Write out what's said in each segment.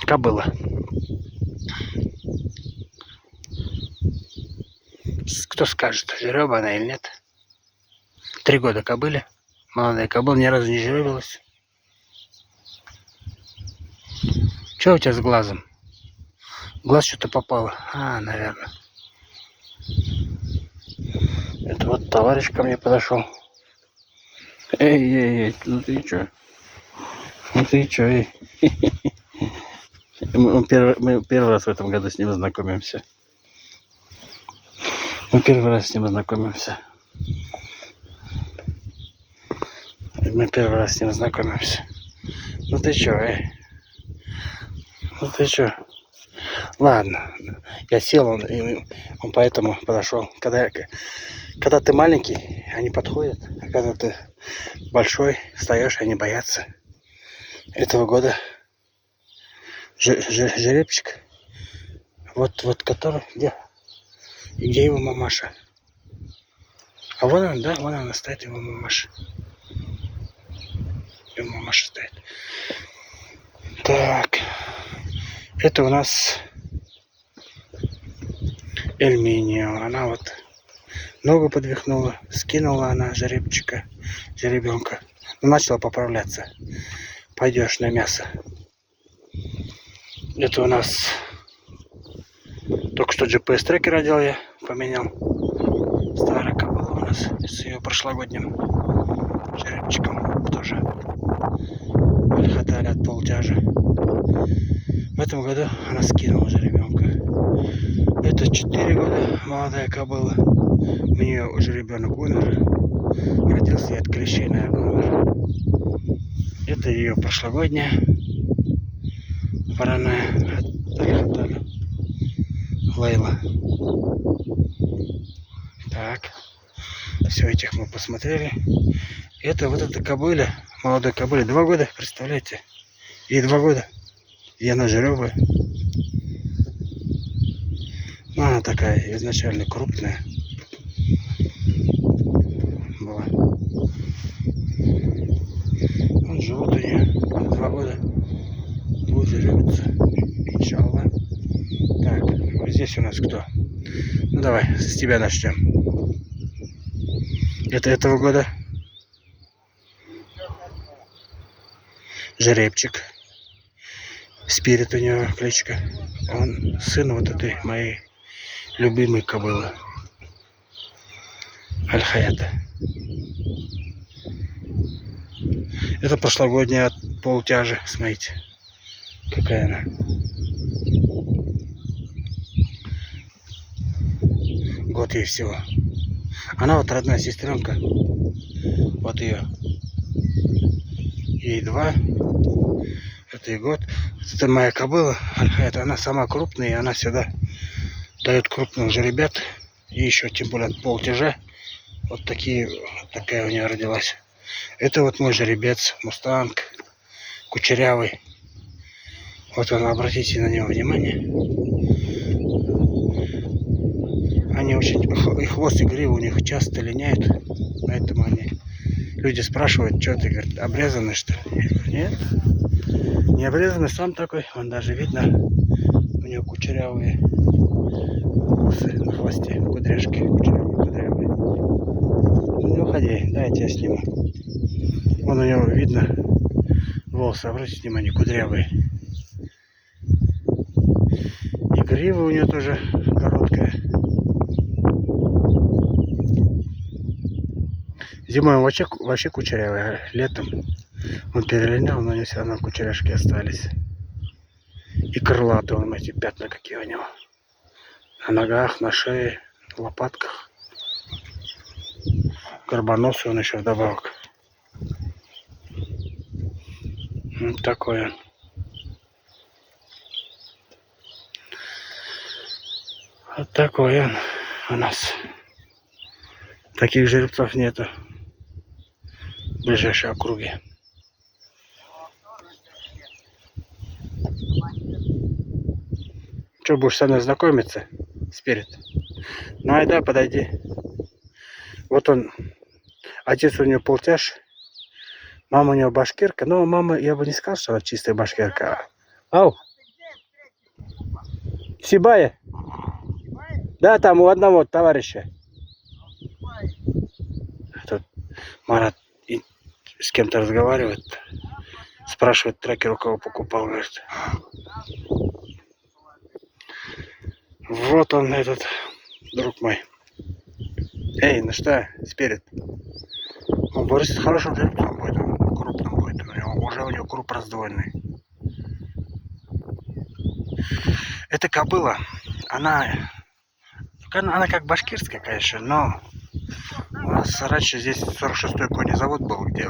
Кобыла. Кто скажет, жереба она или нет? 3 года кобыле. Молодая кобыла ни разу не жеребилась. Что у тебя с глазом? Глаз что-то попало. Наверное. Это вот товарищ ко мне подошел. Эй, ну ты чё? Ну ты чё, эй? Мы первый раз в этом году с ним знакомимся. Мы первый раз с ним знакомимся. Ну ты чё, эй? Ну ты чё? Ладно. Я сел, он поэтому подошел. Когда ты маленький, они подходят. А когда ты большой, встаешь, они боятся. Этого года жеребчик. Вот который, где? И где его мамаша? А вон она, да, вон она стоит, его мамаша. Его мамаша стоит. Так. Это у нас Эльминио. Она вот ногу подвихнула, скинула она жеребенка. Начала поправляться. Пойдешь на мясо. Это у нас только что GPS-трекер одел я, поменял. Старая кобыла у нас с ее прошлогодним жеребчиком тоже. Хватали от полтяжа. В этом году она скинула жеребенка. Это 4 года молодая кобыла. У нее уже ребенок умер. Родился и от клещей, наверное, умер. Это ее прошлогодняя вороная Хатали. Лейла. Так. Все, этих мы посмотрели. Это вот эта кобыля, молодой кобыле 2 года, представляете? Ей 2 года. И она жеребая. Ну, она такая изначально крупная была. Он живут у нее 2 года. Будет жеребиться. Иншаллах. Так, вот здесь у нас кто? Ну давай, с тебя начнем. Это этого года жеребчик. Спирит у него кличка. Он сын вот этой моей любимой кобылы. Аль-Хаята. Это прошлогодняя от полтяжи. Смотрите, какая она. Год ей всего. Она вот родная сестренка. Вот ее. Ей 2. Это и год. Это моя кобыла. Аль-Хаята. Она сама крупная. И она всегда дает крупных жеребят. И еще тем более от полтяжа. Вот такая у нее родилась. Это вот мой жеребец. Мустанг. Кучерявый. Вот он, обратите на него внимание. Они очень, и хвост, и грива у них часто линяют. Поэтому они, люди спрашивают, что ты, говорит, обрезанный, что ли? Я говорю, нет, не обрезанный, сам такой. Он даже видно, у него кучерявые волосы на хвосте, кудряшки, кудрявые. Ну не уходи, дай я тебя сниму. Вон у него видно волосы, обратите внимание, кудрявые. И грива у нее тоже короткая. Зимой он вообще кучерявый, а летом он перелинял, но не все равно кучеряшки остались. И крылатые он, эти пятна какие у него. На ногах, на шее, на лопатках. Горбоносый он еще вдобавок. Вот такой он. Вот такой он у нас. Таких жеребцов нету в ближайшей округе. Что, будешь со мной знакомиться, Спирит? Ну, айда, подойди. Вот он, отец у него полтяж, мама у него башкирка. Но мама, я бы не сказал, что она чистая башкирка. Ау! В Сибае? Да, там у одного товарища. Тут Марат с кем-то разговаривает. Спрашивает трекер, у кого покупал, говорит. Вот он, этот друг мой. Эй, ну что, Спирит? Он вырастет хорошим жеребцом будет, он крупным будет. У него круп раздвоенный. Эта кобыла, она как башкирская, конечно, но у нас раньше здесь 46-й конезавод был, где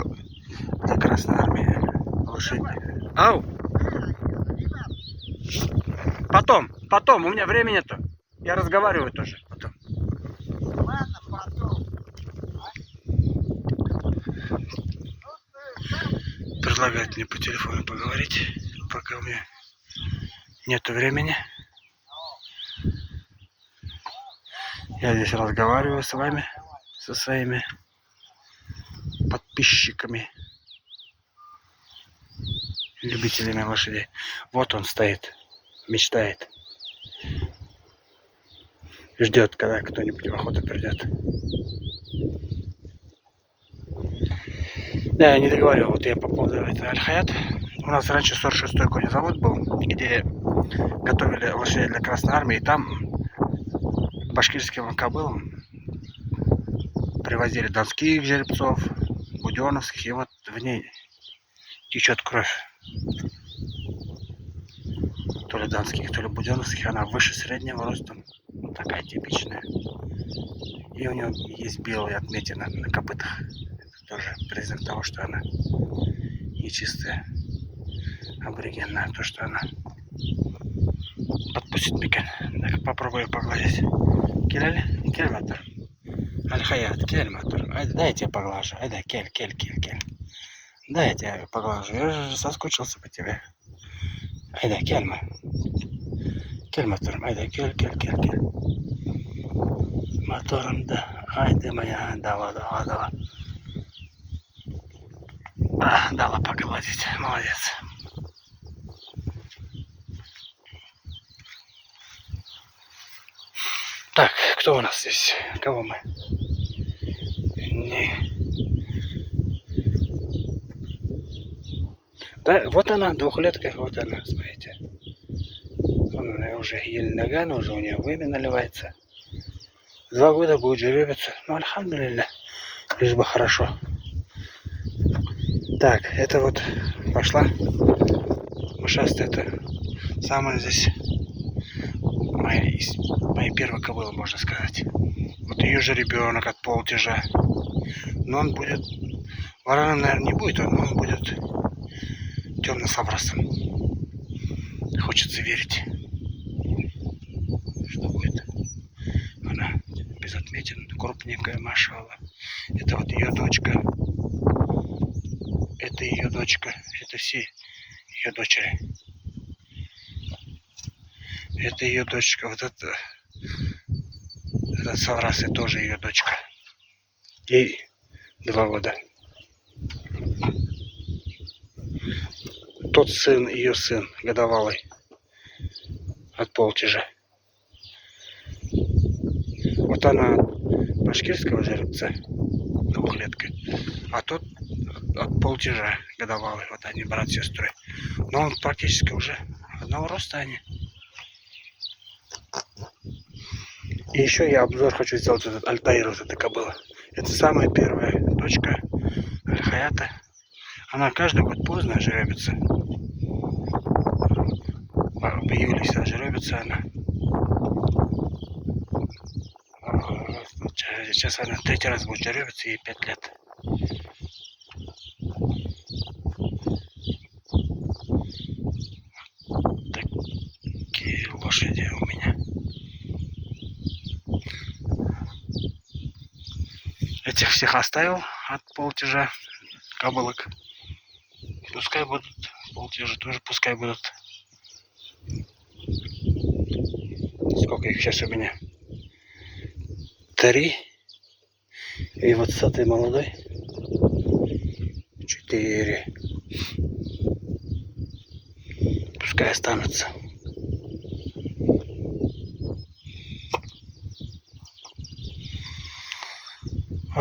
для Красной Армии лошади. Ау! Потом, у меня времени нету. Я разговариваю тоже потом. Ладно, потом. Предлагает мне по телефону поговорить, пока у меня нету времени. Я здесь разговариваю с вами, со своими подписчиками, любителями лошадей. Вот он стоит, мечтает. Ждет, когда кто-нибудь в охоту придет. Да, я не договорил. Вот я по поводу этого Аль-Хаят. У нас раньше 46-й конезавод был, где готовили лошадей для Красной Армии. И там башкирским кобылам привозили донских жеребцов, буденовских. И вот в ней течет кровь. То ли донских, то ли буденовских. Она выше среднего ростом. Вот такая типичная. И у нее есть белые отметины на копытах. Это тоже признак того, что она нечистая, аборигенная. То, что она подпустит микан. Так, попробую погладить. Кельматор. Аль-Хаят, кельматор. Дай я тебя поглажу. Дай, кель. Дай я тебя поглажу. Я же соскучился по тебе. Айда, кельма. Кельматор. Айда, кель. Мотором, да. Ай, ты моя. Дала. Дала погладить. Молодец. Так, кто у нас здесь? Кого мы? Да, вот она, двухлетка, вот она, смотрите. Она уже еле нога, но уже у нее вымя наливается. 2 года будет жеребиться. Ну, альхамдулилля, лишь бы хорошо. Так, это вот пошла. Ушастая, это самая здесь моя первая кобыла, можно сказать. Вот ее же ребенок от полтяжа. Но он будет, вороном, наверное, не будет, но он будет темно-саврасом. Хочется верить, что будет. Она без отметин, крупненькая, машалла. Это вот ее дочка. Это ее дочка. Это все ее дочери. Это ее дочка. Вот это Саврас, и тоже ее дочка. Ей 2 года. Тот сын, ее сын, годовалый, от полтяжа. Вот она башкирского жеребца, двухлетка, а тот от полтяжа, годовалый. Вот они, брат с сестрой. Но он практически уже одного роста они. И еще я обзор хочу сделать этот Альтаир, вот эта кобыла. Это самая первая дочка Аль-Хаята. Она каждый год поздно жеребится. В июле всегда жеребится она. Сейчас она 3-й раз будет жеребиться, ей 5 лет. Такие лошади у меня. Этих всех оставил от полтяжа кобылок. Пускай будут полтяжа, тоже пускай будут. Сколько их сейчас у меня? 3. И вот с этой молодой 4. Пускай останутся.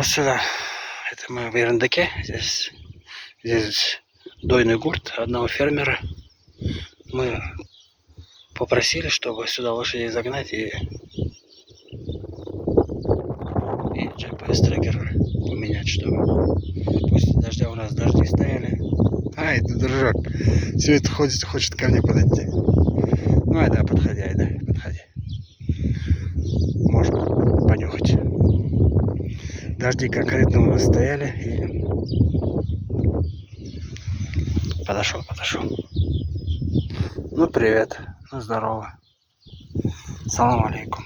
Вот сюда. Это мы в Ерендаке. Здесь дойный гурт одного фермера. Мы попросили, чтобы сюда лошадей загнать и GPS-трекер поменять, чтобы после дождя у нас дожди стояли. А, это дружок. Все это хочет ко мне подойти. Ну, айда, подходи, айда, подходи. Можно понюхать. Дожди конкретно у нас стояли. И... Подошел. Ну, привет. Ну, здорово. Салам алейкум.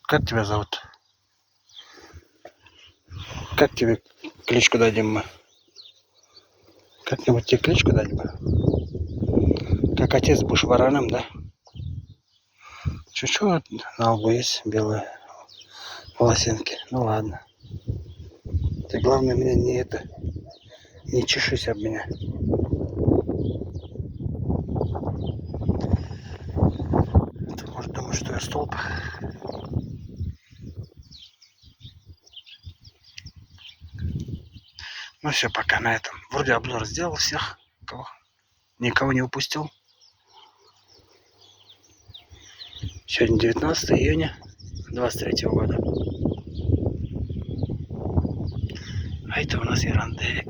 Как тебя зовут? Как тебе кличку дадим мы? Как-нибудь тебе кличку дать бы? Как отец будешь вороном, да? Чуть-чуть на лбу есть белые волосинки. Ну ладно. Ты главное меня не чешись об меня. Ты может думать, что я столб. Ну все, пока на этом. Вроде обзор сделал всех. Никого не упустил. Сегодня 19 июня 23 года. А это у нас Ерендек.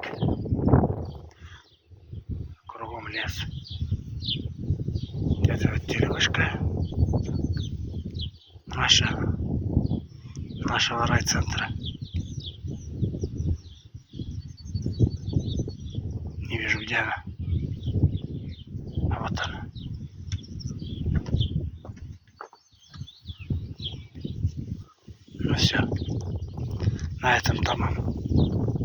Кругом лес. Это вот деревушка нашего райцентра. Не вижу, где она. А вот она. Ну все. На этом тамам.